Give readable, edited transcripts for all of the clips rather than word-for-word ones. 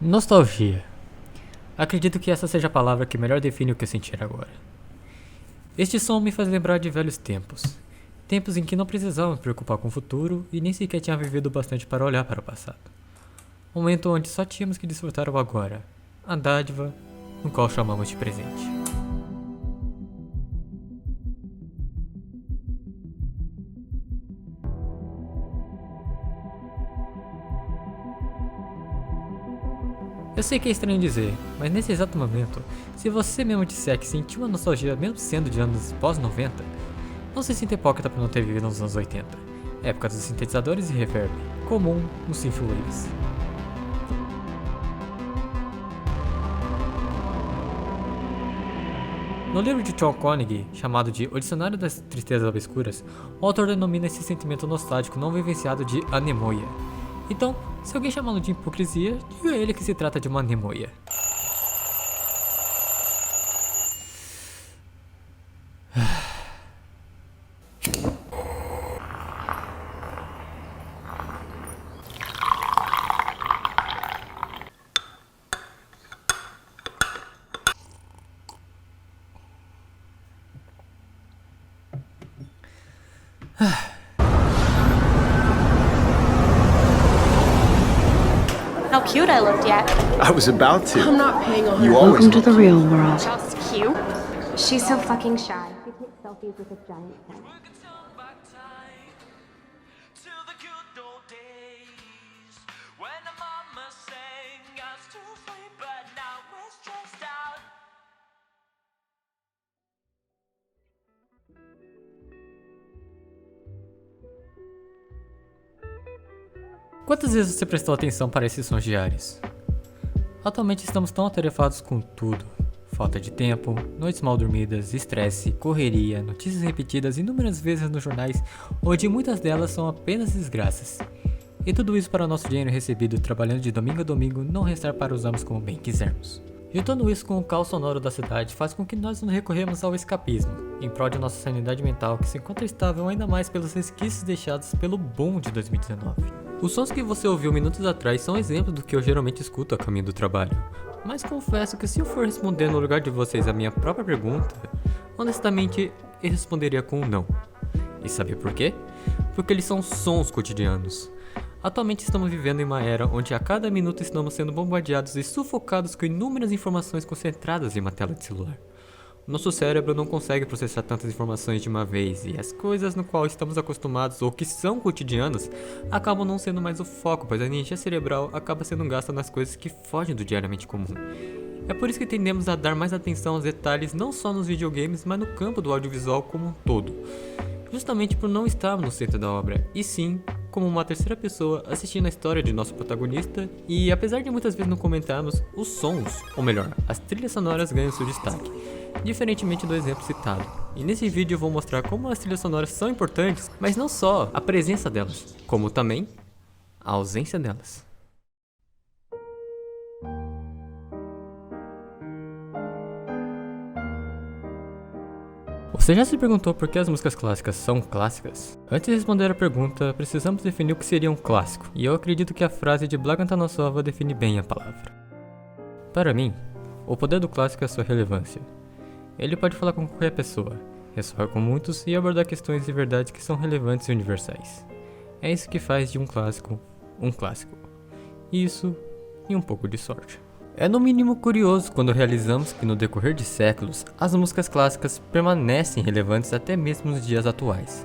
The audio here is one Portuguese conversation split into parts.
Nostalgia. Acredito que essa seja a palavra que melhor define o que eu sentir agora. Este som me faz lembrar de velhos tempos. Tempos em que não precisávamos preocupar com o futuro e nem sequer tinha vivido bastante para olhar para o passado. Um momento onde só tínhamos que desfrutar o agora, a dádiva, no qual chamamos de presente. Eu sei que é estranho dizer, mas nesse exato momento, se você mesmo disser que sentiu uma nostalgia mesmo sendo de anos pós-90, não se sinta hipócrita por não ter vivido nos anos 80, época dos sintetizadores e reverb, comum nos synthwaves. No livro de John Koenig, chamado de O Dicionário das Tristezas Obscuras, o autor denomina esse sentimento nostálgico não vivenciado de anemoia. Então, se alguém chamá-lo de hipocrisia, diga a ele que se trata de uma anemoia. How cute I looked yet. I was about to. I'm not paying a You always Welcome to the real world. Just cute. She's so fucking shy. She takes selfies with a giant cat. Quantas vezes você prestou atenção para esses sons diários? Atualmente estamos tão atarefados com tudo. Falta de tempo, noites mal dormidas, estresse, correria, notícias repetidas inúmeras vezes nos jornais, onde muitas delas são apenas desgraças. E tudo isso para o nosso dinheiro recebido trabalhando de domingo a domingo não restar para usarmos como bem quisermos. Juntando isso com o caos sonoro da cidade faz com que nós nos recorremos ao escapismo, em prol de nossa sanidade mental que se encontra estável ainda mais pelos resquícios deixados pelo boom de 2019. Os sons que você ouviu minutos atrás são exemplos do que eu geralmente escuto a caminho do trabalho, mas confesso que se eu for responder no lugar de vocês a minha própria pergunta, honestamente eu responderia com um não. E sabe por quê? Porque eles são sons cotidianos. Atualmente estamos vivendo em uma era onde a cada minuto estamos sendo bombardeados e sufocados com inúmeras informações concentradas em uma tela de celular. Nosso cérebro não consegue processar tantas informações de uma vez e as coisas no qual estamos acostumados ou que são cotidianas acabam não sendo mais o foco, pois a energia cerebral acaba sendo gasta nas coisas que fogem do diariamente comum. É por isso que tendemos a dar mais atenção aos detalhes não só nos videogames, mas no campo do audiovisual como um todo. Justamente por não estarmos no centro da obra, e sim como uma terceira pessoa assistindo a história de nosso protagonista, e apesar de muitas vezes não comentarmos, os sons, ou melhor, as trilhas sonoras ganham seu destaque, diferentemente do exemplo citado. E nesse vídeo eu vou mostrar como as trilhas sonoras são importantes, mas não só a presença delas, como também a ausência delas. Você já se perguntou por que as músicas clássicas são clássicas? Antes de responder a pergunta, precisamos definir o que seria um clássico, e eu acredito que a frase de Blagan Tanossova define bem a palavra. Para mim, o poder do clássico é a sua relevância. Ele pode falar com qualquer pessoa, ressoar com muitos e abordar questões de verdade que são relevantes e universais. É isso que faz de um clássico. Isso e um pouco de sorte. É no mínimo curioso quando realizamos que no decorrer de séculos, as músicas clássicas permanecem relevantes até mesmo nos dias atuais.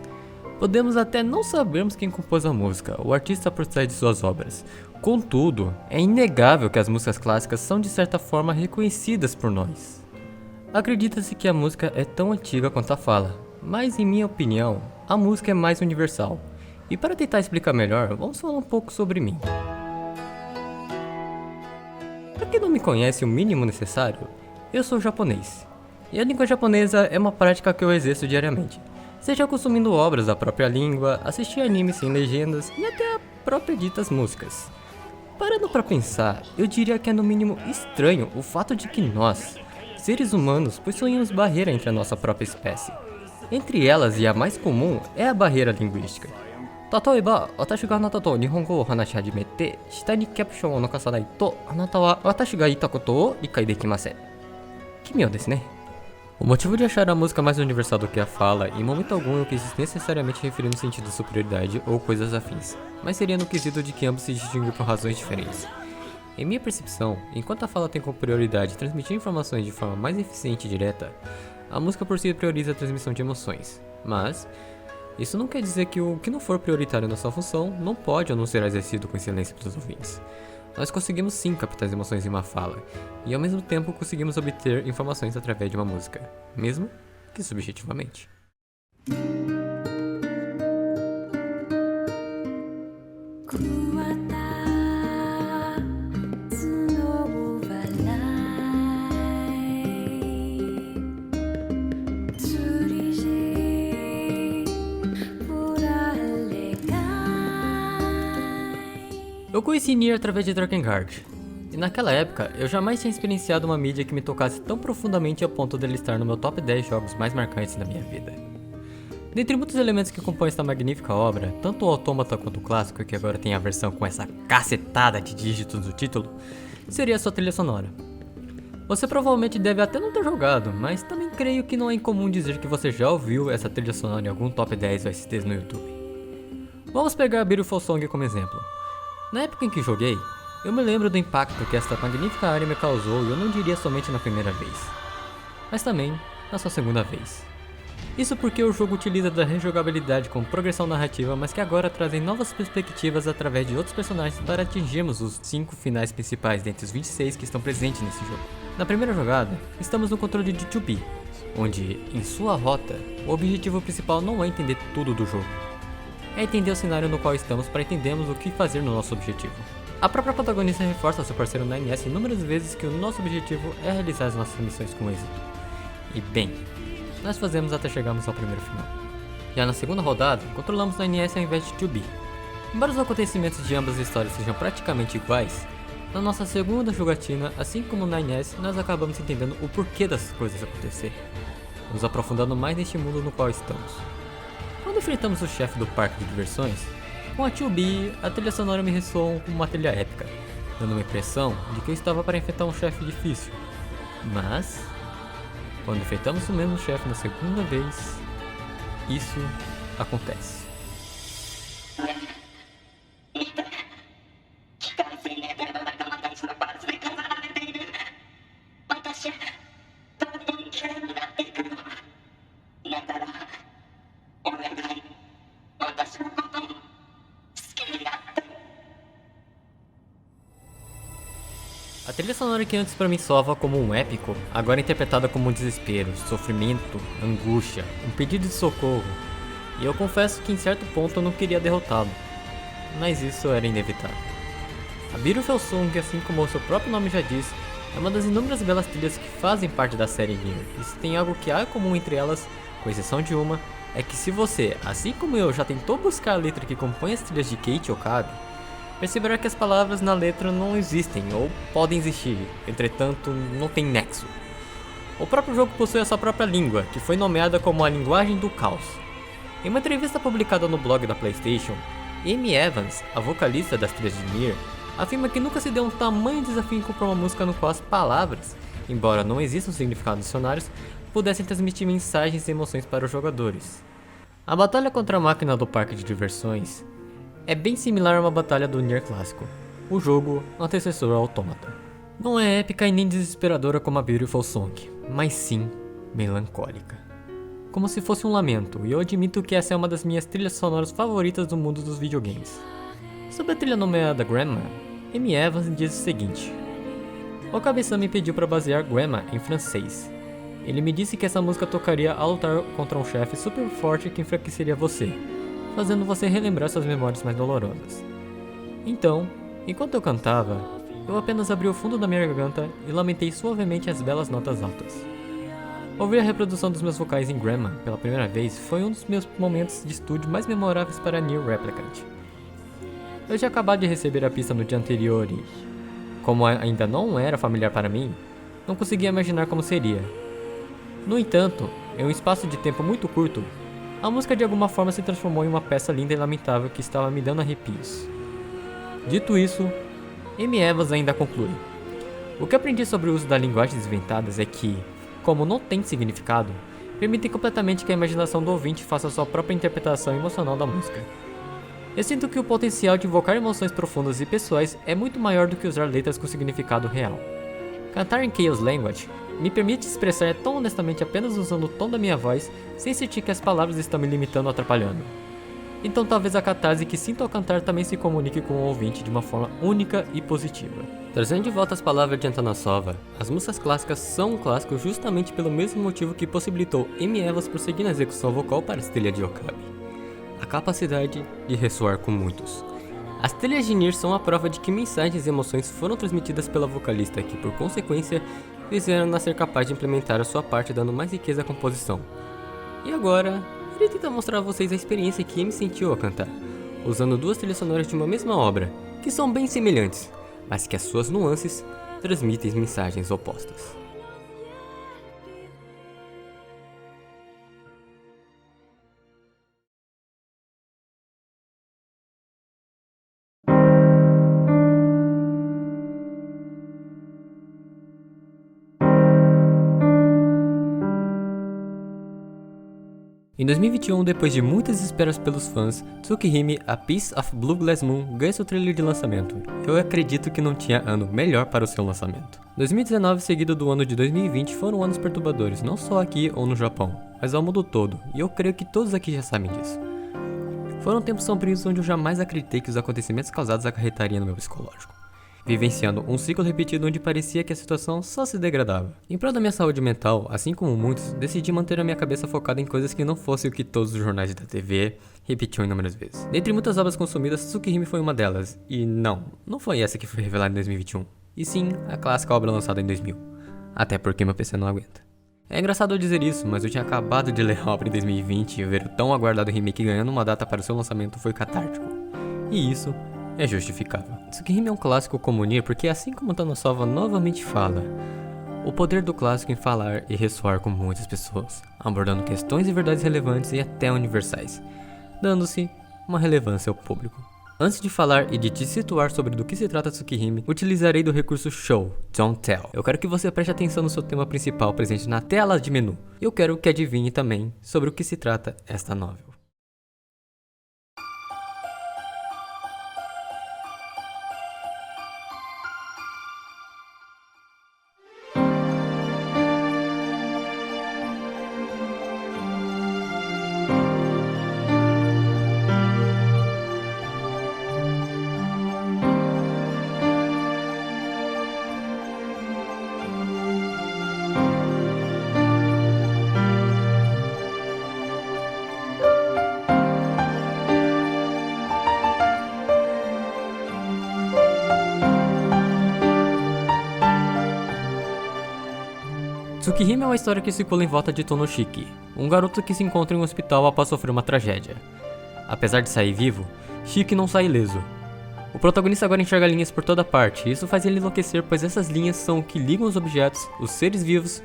Podemos até não sabermos quem compôs a música, o artista por trás de suas obras. Contudo, é inegável que as músicas clássicas são de certa forma reconhecidas por nós. Acredita-se que a música é tão antiga quanto a fala, mas em minha opinião, a música é mais universal. E para tentar explicar melhor, vamos falar um pouco sobre mim. Para quem não me conhece o mínimo necessário, eu sou japonês. E a língua japonesa é uma prática que eu exerço diariamente. Seja consumindo obras da própria língua, assistir animes sem legendas e até a própria ditas músicas. Parando para pensar, eu diria que é no mínimo estranho o fato de que nós, seres humanos, possuímos barreira entre a nossa própria espécie. Entre elas e a mais comum é a barreira linguística. 例えば、私があなたと日本語を話し始めて、下にキャプションを残さないと、あなたは私が言ったことを理解できません。奇妙ですね。O motivo de achar a música mais universal do que a fala, em momento algum eu quis necessariamente referir no sentido de superioridade ou coisas afins, mas seria no quesito de que ambos se distinguem por razões diferentes. Em minha percepção, enquanto a fala tem como prioridade transmitir informações de forma mais eficiente e direta, a música por si prioriza a transmissão de emoções. Mas, isso não quer dizer que o que não for prioritário na sua função não pode ou não será exercido com excelência pelos ouvintes. Nós conseguimos sim captar as emoções em uma fala, e ao mesmo tempo conseguimos obter informações através de uma música, mesmo que subjetivamente. Eu conheci Nier através de Drakengard, e naquela época eu jamais tinha experienciado uma mídia que me tocasse tão profundamente a ponto de ele estar no meu top 10 jogos mais marcantes da minha vida. Dentre muitos elementos que compõem esta magnífica obra, tanto o Automata quanto o clássico, que agora tem a versão com essa cacetada de dígitos no título, seria a sua trilha sonora. Você provavelmente deve até não ter jogado, mas também creio que não é incomum dizer que você já ouviu essa trilha sonora em algum top 10 OSTs no YouTube. Vamos pegar a Beautiful Song como exemplo. Na época em que joguei, eu me lembro do impacto que esta magnífica área me causou e eu não diria somente na primeira vez, mas também na sua segunda vez. Isso porque o jogo utiliza da rejogabilidade com progressão narrativa, mas que agora trazem novas perspectivas através de outros personagens para atingirmos os 5 finais principais dentre os 26 que estão presentes nesse jogo. Na primeira jogada, estamos no controle de 2B, onde, em sua rota, o objetivo principal não é entender tudo do jogo, é entender o cenário no qual estamos para entendermos o que fazer no nosso objetivo. A própria protagonista reforça ao seu parceiro 9S inúmeras vezes que o nosso objetivo é realizar as nossas missões com êxito. E bem, nós fazemos até chegarmos ao primeiro final. Já na segunda rodada, controlamos 9S ao invés de 2B. Embora os acontecimentos de ambas as histórias sejam praticamente iguais, na nossa segunda jogatina, assim como no 9S, nós acabamos entendendo o porquê dessas coisas acontecerem, nos aprofundando mais neste mundo no qual estamos. Quando enfrentamos o chefe do parque de diversões, com a 2B, a trilha sonora me ressoou como uma trilha épica, dando uma impressão de que eu estava para enfrentar um chefe difícil. Mas, quando enfrentamos o mesmo chefe na segunda vez, isso acontece. A trilha sonora que antes pra mim soava como um épico, agora é interpretada como um desespero, sofrimento, angústia, um pedido de socorro. E eu confesso que em certo ponto eu não queria derrotá-lo, mas isso era inevitável. A Beautiful Song, assim como o seu próprio nome já diz, é uma das inúmeras belas trilhas que fazem parte da série Nier. E se tem algo que há em comum entre elas, com exceção de uma, é que se você, assim como eu, já tentou buscar a letra que compõe as trilhas de Kate Okabe, perceberá que as palavras na letra não existem ou podem existir, entretanto não tem nexo. O próprio jogo possui a sua própria língua, que foi nomeada como a linguagem do caos. Em uma entrevista publicada no blog da PlayStation, Amy Evans, a vocalista das trilhas de Nier, afirma que nunca se deu um tamanho desafio em compor uma música no qual as palavras, embora não existam significados dicionários, pudessem transmitir mensagens e emoções para os jogadores. A batalha contra a máquina do parque de diversões é bem similar a uma batalha do Nier clássico, o jogo antecessor ao Automata. Não é épica e nem desesperadora como a Beautiful Song, mas sim melancólica. Como se fosse um lamento, e eu admito que essa é uma das minhas trilhas sonoras favoritas do mundo dos videogames. Sobre a trilha nomeada Grandma, Amy Evans diz o seguinte: o cabeção me pediu para basear Grandma em francês. Ele me disse que essa música tocaria ao lutar contra um chefe super forte que enfraqueceria você, fazendo você relembrar suas memórias mais dolorosas. Então, enquanto eu cantava, eu apenas abri o fundo da minha garganta e lamentei suavemente as belas notas altas. Ouvir a reprodução dos meus vocais em Grandma pela primeira vez foi um dos meus momentos de estúdio mais memoráveis para Nier Replicant. Eu tinha acabado de receber a pista no dia anterior e, como ainda não era familiar para mim, não conseguia imaginar como seria. No entanto, em um espaço de tempo muito curto, a música de alguma forma se transformou em uma peça linda e lamentável que estava me dando arrepios. Dito isso, Amy Evans ainda conclui: o que aprendi sobre o uso da linguagem desventadas é que, como não tem significado, permitem completamente que a imaginação do ouvinte faça sua própria interpretação emocional da música. Eu sinto que o potencial de invocar emoções profundas e pessoais é muito maior do que usar letras com significado real. Cantar em Chaos Language me permite expressar tão honestamente apenas usando o tom da minha voz, sem sentir que as palavras estão me limitando ou atrapalhando. Então talvez a catarse que sinto ao cantar também se comunique com o ouvinte de uma forma única e positiva. Trazendo de volta as palavras de Antonossova, as músicas clássicas são um clássico justamente pelo mesmo motivo que possibilitou Amy Evans prosseguir na execução vocal para as trilhas de Okabe: a capacidade de ressoar com muitos. As trilhas de Nier são a prova de que mensagens e emoções foram transmitidas pela vocalista que, por consequência, fizeram-na ser capaz de implementar a sua parte dando mais riqueza à composição. E agora, irei tentar mostrar a vocês a experiência que Amy sentiu ao cantar, usando duas trilhas sonoras de uma mesma obra, que são bem semelhantes, mas que as suas nuances transmitem mensagens opostas. Em 2021, depois de muitas esperas pelos fãs, Tsukihime, A Piece of Blue Glass Moon ganha seu trailer de lançamento. Eu acredito que não tinha ano melhor para o seu lançamento. 2019 seguido do ano de 2020 foram anos perturbadores, não só aqui ou no Japão, mas ao mundo todo, e eu creio que todos aqui já sabem disso. Foram tempos sombrios onde eu jamais acreditei que os acontecimentos causados acarretariam no meu psicológico, vivenciando um ciclo repetido onde parecia que a situação só se degradava. Em prol da minha saúde mental, assim como muitos, decidi manter a minha cabeça focada em coisas que não fossem o que todos os jornais da TV repetiam inúmeras vezes. Dentre muitas obras consumidas, Tsukihime foi uma delas, e não foi essa que foi revelada em 2021, e sim a clássica obra lançada em 2000, até porque meu PC não aguenta. É engraçado eu dizer isso, mas eu tinha acabado de ler a obra em 2020 e ver o tão aguardado remake ganhando uma data para o seu lançamento foi catártico, e isso é justificável. Tsukihime é um clássico como Nier porque, assim como Antonossova novamente fala, o poder do clássico em falar e ressoar com muitas pessoas, abordando questões e verdades relevantes e até universais, dando-se uma relevância ao público. Antes de falar e de te situar sobre do que se trata Tsukihime, utilizarei do recurso Show, Don't Tell. Eu quero que você preste atenção no seu tema principal presente na tela de menu. Eu quero que adivinhe também sobre o que se trata esta novel. Tsukihime é uma história que circula em volta de Tonoshiki, um garoto que se encontra em um hospital após sofrer uma tragédia. Apesar de sair vivo, Shiki não sai ileso. O protagonista agora enxerga linhas por toda parte, e isso faz ele enlouquecer, pois essas linhas são o que ligam os objetos, os seres vivos,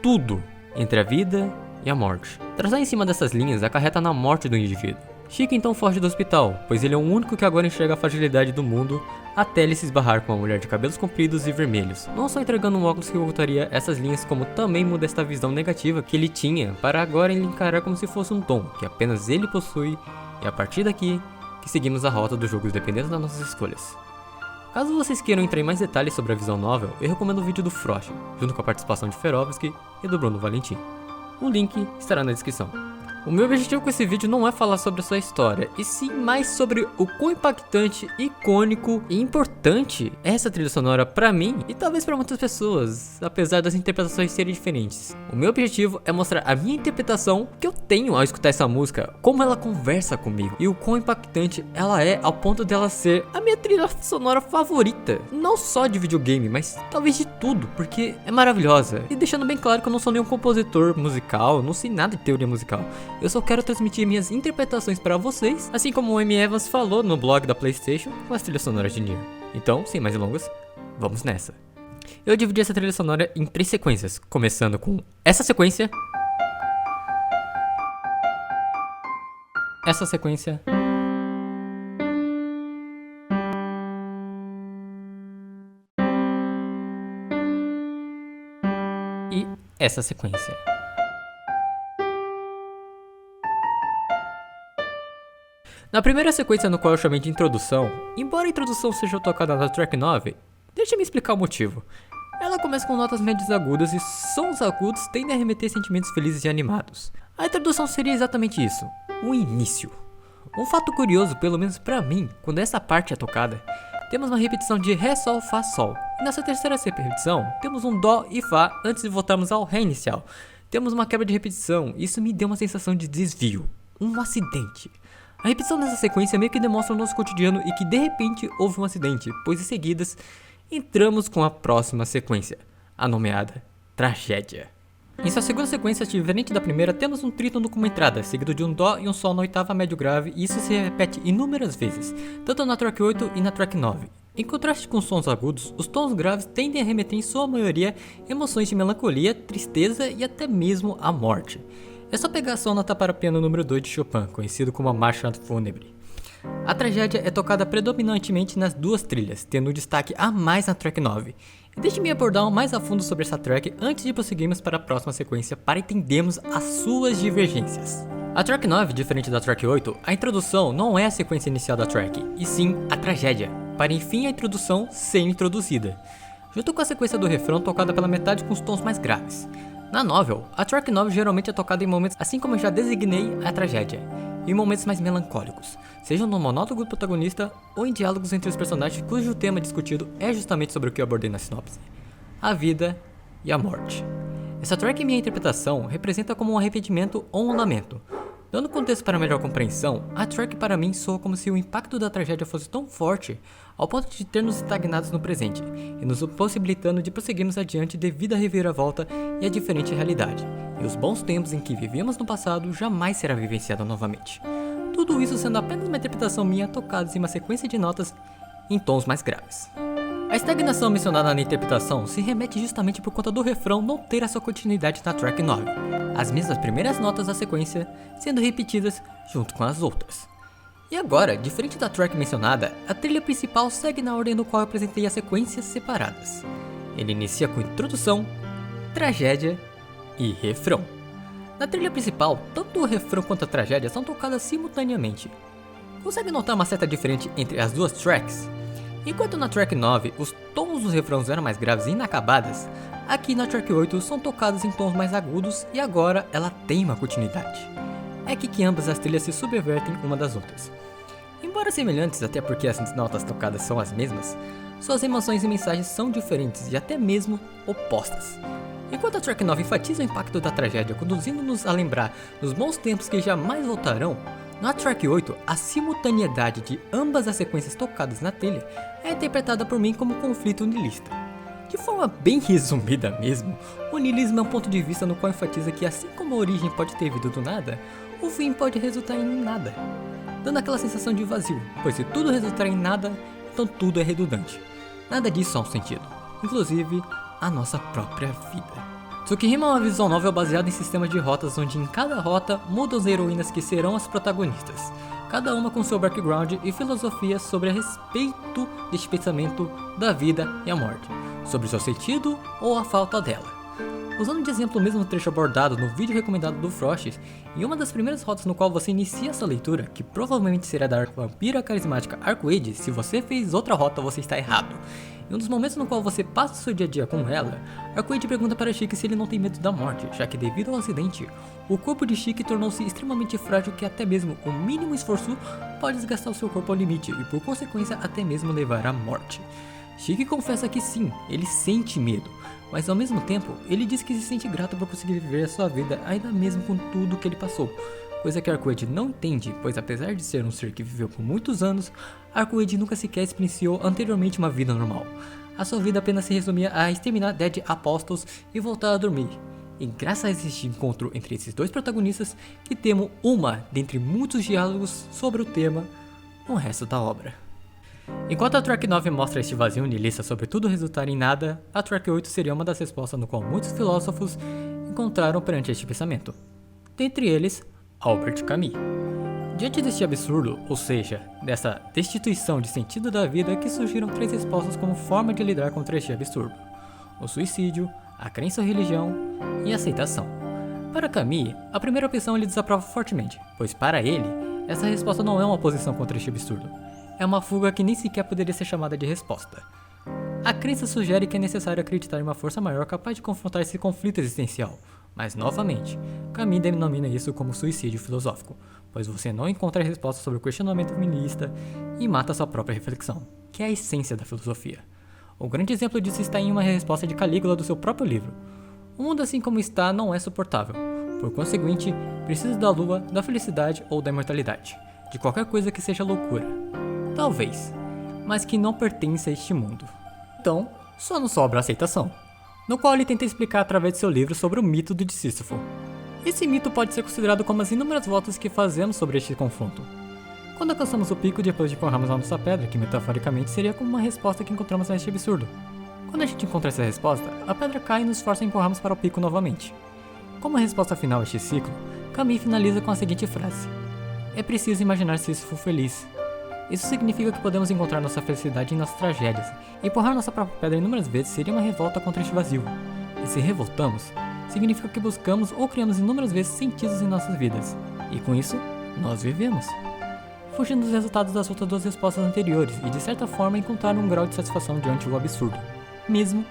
tudo entre a vida e a morte. Traçar em cima dessas linhas acarreta na morte do indivíduo. Shiki então foge do hospital, pois ele é o único que agora enxerga a fragilidade do mundo, até ele se esbarrar com uma mulher de cabelos compridos e vermelhos, não só entregando um óculos que ocultaria essas linhas, como também muda esta visão negativa que ele tinha, para agora ele encarar como se fosse um dom, que apenas ele possui, e a partir daqui, que seguimos a rota do jogo dependendo das nossas escolhas. Caso vocês queiram entrar em mais detalhes sobre a visão novel, eu recomendo o vídeo do Frost, junto com a participação de Ferovski e do Bruno Valentim. O link estará na descrição. O meu objetivo com esse vídeo não é falar sobre a sua história, e sim mais sobre o quão impactante, icônico e importante é essa trilha sonora pra mim e talvez pra muitas pessoas, apesar das interpretações serem diferentes. O meu objetivo é mostrar a minha interpretação que eu tenho ao escutar essa música, como ela conversa comigo e o quão impactante ela é ao ponto dela ser a minha trilha sonora favorita, não só de videogame, mas talvez de tudo, porque é maravilhosa. E deixando bem claro que eu não sou nenhum compositor musical, não sei nada de teoria musical. Eu só quero transmitir minhas interpretações para vocês, assim como o Amy Evans falou no blog da PlayStation com as trilhas sonoras de Nier. Então, sem mais delongas, vamos nessa. Eu dividi essa trilha sonora em 3 sequências, começando com essa sequência, essa sequência e essa sequência. Na primeira sequência, no qual eu chamei de introdução, embora a introdução seja tocada na track 9, deixa-me explicar o motivo. Ela começa com notas médias agudas e sons agudos tendem a remeter sentimentos felizes e animados. A introdução seria exatamente isso, o início. Um fato curioso, pelo menos pra mim, quando essa parte é tocada, temos uma repetição de Ré, Sol, Fá, Sol. E nessa terceira repetição, temos um Dó e Fá antes de voltarmos ao Ré inicial. Temos uma quebra de repetição, isso me deu uma sensação de desvio, um acidente. A repetição dessa sequência meio que demonstra o nosso cotidiano e que de repente houve um acidente, pois em seguidas entramos com a próxima sequência, a nomeada Tragédia. Em sua segunda sequência, diferente da primeira, temos um trítono como entrada, seguido de um Dó e um Sol na oitava médio grave, e isso se repete inúmeras vezes, tanto na track 8 e na track 9. Em contraste com os sons agudos, os tons graves tendem a remeter em sua maioria emoções de melancolia, tristeza e até mesmo a morte. É só pegar a sonata para piano número 2 de Chopin, conhecido como a Marcha Fúnebre. A tragédia é tocada predominantemente nas duas trilhas, tendo um destaque a mais na track 9. E deixe-me abordar mais a fundo sobre essa track antes de prosseguirmos para a próxima sequência para entendermos as suas divergências. A track 9, diferente da track 8, a introdução não é a sequência inicial da track, e sim a tragédia, para enfim a introdução ser introduzida, junto com a sequência do refrão tocada pela metade com os tons mais graves. Na novel, a track 9 geralmente é tocada em momentos assim como eu já designei a tragédia, em momentos mais melancólicos, sejam no monólogo do protagonista ou em diálogos entre os personagens cujo tema discutido é justamente sobre o que eu abordei na sinopse: a vida e a morte. Essa track, em minha interpretação, representa como um arrependimento ou um lamento. Dando contexto para melhor compreensão, a track para mim soa como se o impacto da tragédia fosse tão forte ao ponto de ter nos estagnados no presente e nos possibilitando de prosseguirmos adiante devido à reviravolta e à diferente realidade, e os bons tempos em que vivíamos no passado jamais será vivenciado novamente. Tudo isso sendo apenas uma interpretação minha tocadas em uma sequência de notas em tons mais graves. A estagnação mencionada na interpretação se remete justamente por conta do refrão não ter a sua continuidade na track 9, as mesmas primeiras notas da sequência sendo repetidas junto com as outras. E agora, diferente da track mencionada, a trilha principal segue na ordem no qual eu apresentei as sequências separadas. Ele inicia com introdução, tragédia e refrão. Na trilha principal, tanto o refrão quanto a tragédia são tocadas simultaneamente. Consegue notar uma certa diferença entre as duas tracks? Enquanto na track 9 os tons dos refrãos eram mais graves e inacabadas, aqui na track 8 são tocadas em tons mais agudos e agora ela tem uma continuidade. É aqui que ambas as trilhas se subvertem uma das outras. Embora semelhantes, até porque as notas tocadas são as mesmas, suas emoções e mensagens são diferentes e até mesmo opostas. Enquanto a track 9 enfatiza o impacto da tragédia, conduzindo-nos a lembrar dos bons tempos que jamais voltarão, na track 8, a simultaneidade de ambas as sequências tocadas na trilha é interpretada por mim como conflito niilista. De forma bem resumida mesmo, o niilismo é um ponto de vista no qual enfatiza que assim como a origem pode ter vindo do nada, o fim pode resultar em nada, dando aquela sensação de vazio, pois se tudo resultar em nada, então tudo é redundante. Nada disso há um sentido, inclusive a nossa própria vida. Tsukihime é uma visual novel baseada em sistemas de rotas onde em cada rota mudam as heroínas que serão as protagonistas, cada uma com seu background e filosofia sobre a respeito deste pensamento da vida e a morte, sobre seu sentido ou a falta dela. Usando de exemplo o mesmo trecho abordado no vídeo recomendado do Frost, em uma das primeiras rotas no qual você inicia essa leitura, que provavelmente será da vampira carismática Arcoade, se você fez outra rota você está errado. Em um dos momentos no qual você passa o seu dia a dia com ela, Arcoade pergunta para Shiki se ele não tem medo da morte, já que devido ao acidente, o corpo de Shiki tornou-se extremamente frágil que até mesmo o mínimo esforço pode desgastar o seu corpo ao limite e por consequência até mesmo levar à morte. Shiki confessa que sim, ele sente medo, mas ao mesmo tempo, ele diz que se sente grato por conseguir viver a sua vida ainda mesmo com tudo que ele passou, coisa que Arcoade não entende, pois apesar de ser um ser que viveu por muitos anos, Arcoade nunca sequer experienciou anteriormente uma vida normal. A sua vida apenas se resumia a exterminar Dead Apostles e voltar a dormir. E graças a este encontro entre esses dois protagonistas, que temos uma dentre muitos diálogos sobre o tema no resto da obra. Enquanto a track 9 mostra este vazio niilista sobre tudo resultar em nada, a track 8 seria uma das respostas no qual muitos filósofos encontraram perante este pensamento. Dentre eles, Albert Camus. Diante deste absurdo, ou seja, dessa destituição de sentido da vida, que surgiram 3 respostas como forma de lidar contra este absurdo: o suicídio, a crença ou religião e a aceitação. Para Camus, a primeira opção ele desaprova fortemente, pois para ele, essa resposta não é uma posição contra este absurdo. É uma fuga que nem sequer poderia ser chamada de resposta. A crença sugere que é necessário acreditar em uma força maior capaz de confrontar esse conflito existencial. Mas, novamente, Camus denomina isso como suicídio filosófico, pois você não encontra a resposta sobre o questionamento feminista e mata sua própria reflexão, que é a essência da filosofia. O grande exemplo disso está em uma resposta de Calígula do seu próprio livro. O mundo assim como está não é suportável, por conseguinte, preciso da lua, da felicidade ou da imortalidade, de qualquer coisa que seja loucura. Talvez, mas que não pertence a este mundo. Então, só nos sobra a aceitação, no qual ele tenta explicar através de seu livro sobre o mito de Sísifo. Esse mito pode ser considerado como as inúmeras voltas que fazemos sobre este confronto. Quando alcançamos o pico depois de empurrarmos a nossa pedra, que metaforicamente seria como uma resposta que encontramos a este absurdo. Quando a gente encontra essa resposta, a pedra cai e nos força a empurrarmos para o pico novamente. Como resposta final a este ciclo, Camus finaliza com a seguinte frase: é preciso imaginar Sísifo feliz. Isso significa que podemos encontrar nossa felicidade em nossas tragédias, e empurrar nossa própria pedra inúmeras vezes seria uma revolta contra este vazio. E se revoltamos, significa que buscamos ou criamos inúmeras vezes sentidos em nossas vidas, e com isso, nós vivemos. Fugindo dos resultados das outras 2 respostas anteriores e de certa forma encontrar um grau de satisfação diante do absurdo, mesmo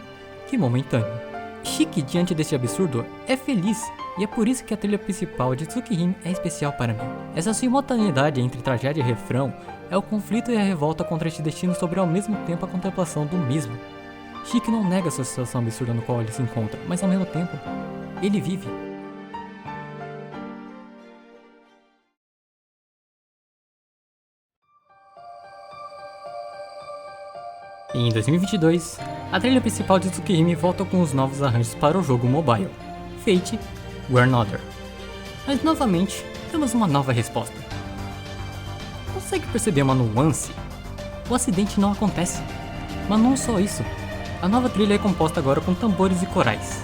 que momentâneo. Shiki, diante deste absurdo, é feliz, e é por isso que a trilha principal de Tsukihime é especial para mim. Essa simultaneidade entre tragédia e refrão é o conflito e a revolta contra este destino sobre ao mesmo tempo a contemplação do mesmo. Shiki não nega sua situação absurda no qual ele se encontra, mas ao mesmo tempo, ele vive. E em 2022, a trilha principal de Tsukihime volta com os novos arranjos para o jogo mobile, Fate We're Another. Mas novamente, temos uma nova resposta. Consegue perceber uma nuance? O acidente não acontece. Mas não só isso, a nova trilha é composta agora com tambores e corais.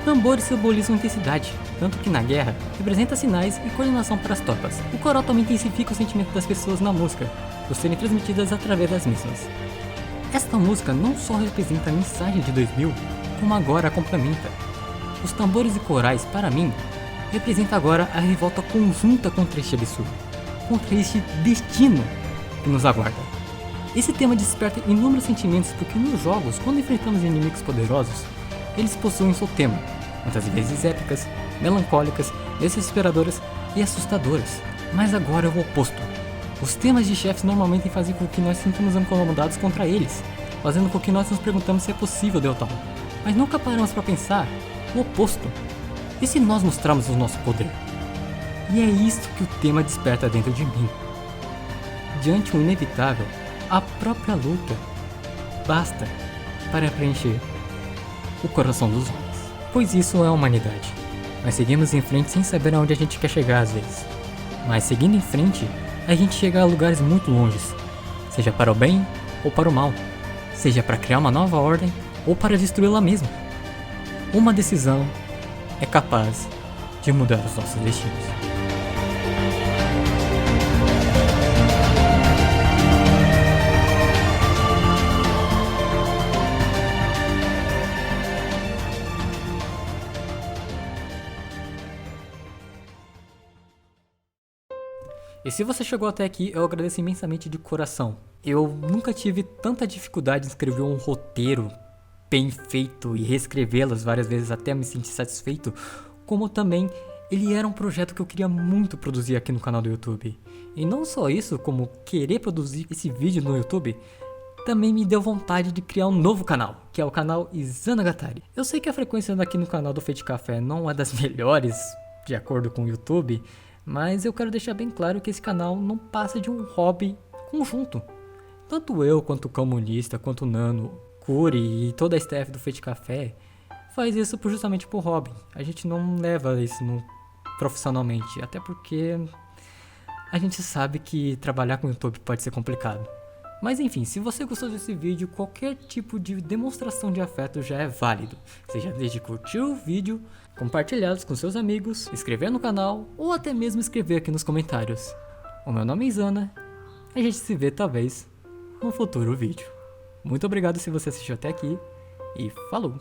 Tambores simbolizam intensidade, tanto que na guerra representa sinais e coordenação para as tropas. O coral também intensifica o sentimento das pessoas na música, por serem transmitidas através das mesmas. Esta música não só representa a mensagem de 2000, como agora a complementa. Os tambores e corais, para mim, representam agora a revolta conjunta contra este absurdo, contra este destino que nos aguarda. Esse tema desperta inúmeros sentimentos porque nos jogos, quando enfrentamos inimigos poderosos, eles possuem seu tema, muitas vezes épicas, melancólicas, desesperadoras e assustadoras. Mas agora é o oposto. Os temas de chefes normalmente fazem com que nós sintamos incomodados contra eles, fazendo com que nós nos perguntamos se é possível derrotá-lo. Mas nunca paramos para pensar o oposto. E se nós mostrarmos o nosso poder? E é isso que o tema desperta dentro de mim. Diante o inevitável, a própria luta basta para preencher o coração dos homens. Pois isso é a humanidade. Nós seguimos em frente sem saber aonde a gente quer chegar às vezes. Mas seguindo em frente, a gente chega a lugares muito longes, seja para o bem ou para o mal, seja para criar uma nova ordem ou para destruí-la mesma. Uma decisão é capaz de mudar os nossos destinos. E se você chegou até aqui, eu agradeço imensamente de coração. Eu nunca tive tanta dificuldade em escrever um roteiro bem feito e reescrevê-las várias vezes até me sentir satisfeito, como também ele era um projeto que eu queria muito produzir aqui no canal do YouTube. E não só isso, como querer produzir esse vídeo no YouTube, também me deu vontade de criar um novo canal, que é o canal Izanagatari. Eu sei que a frequência aqui no canal do Fate Café não é das melhores, de acordo com o YouTube, mas eu quero deixar bem claro que esse canal não passa de um hobby conjunto. Tanto eu, quanto o Comunista, quanto o Nano, Curi e toda a staff do Fate Café faz isso justamente por hobby. A gente não leva isso profissionalmente, até porque a gente sabe que trabalhar com o YouTube pode ser complicado. Mas enfim, se você gostou desse vídeo, qualquer tipo de demonstração de afeto já é válido. Seja desde curtir o vídeo, compartilhá-los com seus amigos, inscrever no canal ou até mesmo escrever aqui nos comentários. O meu nome é Isana. A gente se vê talvez num futuro vídeo. Muito obrigado se você assistiu até aqui e falou!